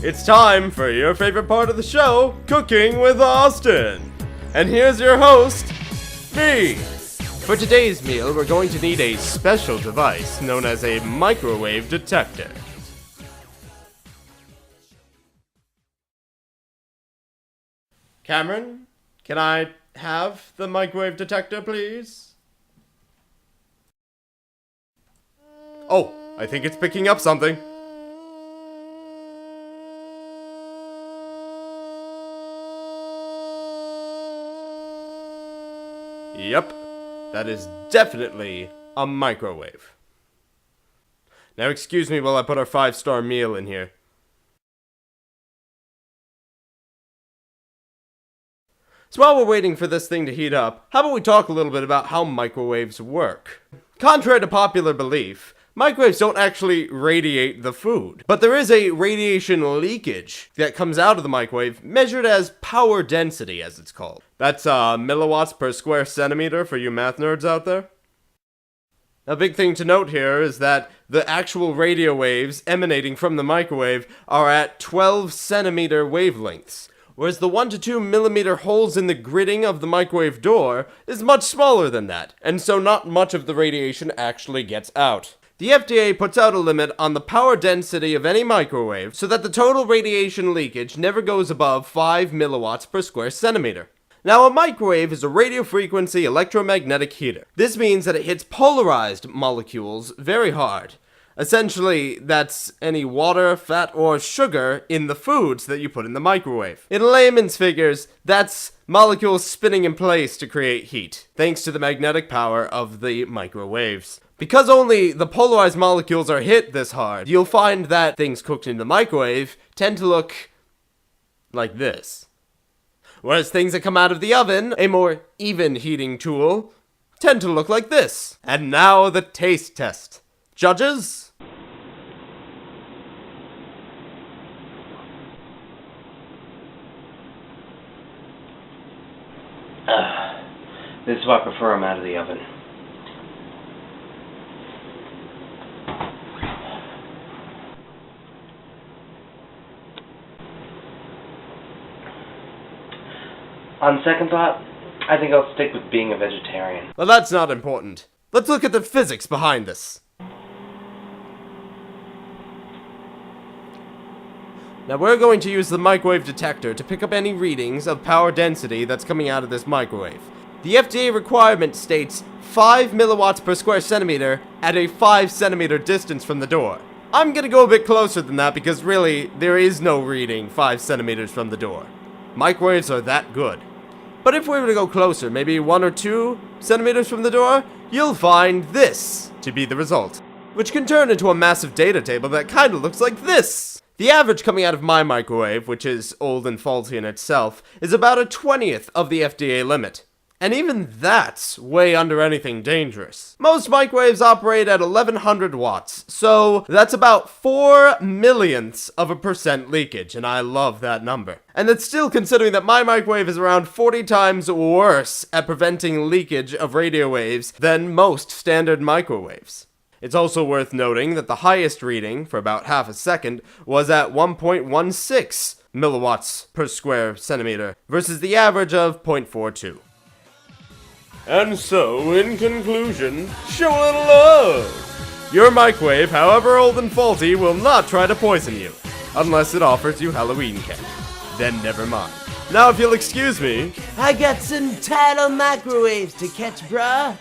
It's time for your favorite part of the show, Cooking with Austin. And here's your host, me. For today's meal, we're going to need a special device known as a microwave detector. Cameron, can I have the microwave detector, please? Oh, I think it's picking up something. Yep, that is definitely a microwave. Now excuse me while I put our 5-star meal in here. So while we're waiting for this thing to heat up, how about we talk a little bit about how microwaves work? Contrary to popular belief, microwaves don't actually radiate the food, but there is a radiation leakage that comes out of the microwave measured as power density, as it's called. That's milliwatts per square centimeter for you math nerds out there. A big thing to note here is that the actual radio waves emanating from the microwave are at 12 centimeter wavelengths, whereas the 1 to 2 millimeter holes in the gridding of the microwave door is much smaller than that, and so not much of the radiation actually gets out. The FDA puts out a limit on the power density of any microwave so that the total radiation leakage never goes above 5 milliwatts per square centimeter. Now, a microwave is a radio frequency electromagnetic heater. This means that it hits polarized molecules very hard. Essentially, that's any water, fat, or sugar in the foods that you put in the microwave. In layman's figures, that's molecules spinning in place to create heat, thanks to the magnetic power of the microwaves. Because only the polarized molecules are hit this hard, you'll find that things cooked in the microwave tend to look like this. Whereas things that come out of the oven, a more even heating tool, tend to look like this. And now the taste test. Judges? This is why I prefer them out of the oven. On second thought, I think I'll stick with being a vegetarian. Well, that's not important. Let's look at the physics behind this. Now we're going to use the microwave detector to pick up any readings of power density that's coming out of this microwave. The FDA requirement states 5 milliwatts per square centimeter at a 5 centimeter distance from the door. I'm gonna go a bit closer than that because really, there is no reading 5 centimeters from the door. Microwaves are that good. But if we were to go closer, maybe 1 or 2 centimeters from the door, you'll find this to be the result, which can turn into a massive data table that kind of looks like this. The average coming out of my microwave, which is old and faulty in itself, is about a 20th of the FDA limit. And even that's way under anything dangerous. Most microwaves operate at 1100 watts, so that's about 4 millionths of a percent leakage, and I love that number. And that's still considering that my microwave is around 40 times worse at preventing leakage of radio waves than most standard microwaves. It's also worth noting that the highest reading, for about half a second, was at 1.16 milliwatts per square centimeter, versus the average of 0.42. And so, in conclusion, show a little love! Your microwave, however old and faulty, will not try to poison you, unless it offers you Halloween candy. Then never mind. Now if you'll excuse me, I got some title microwaves to catch, bruh.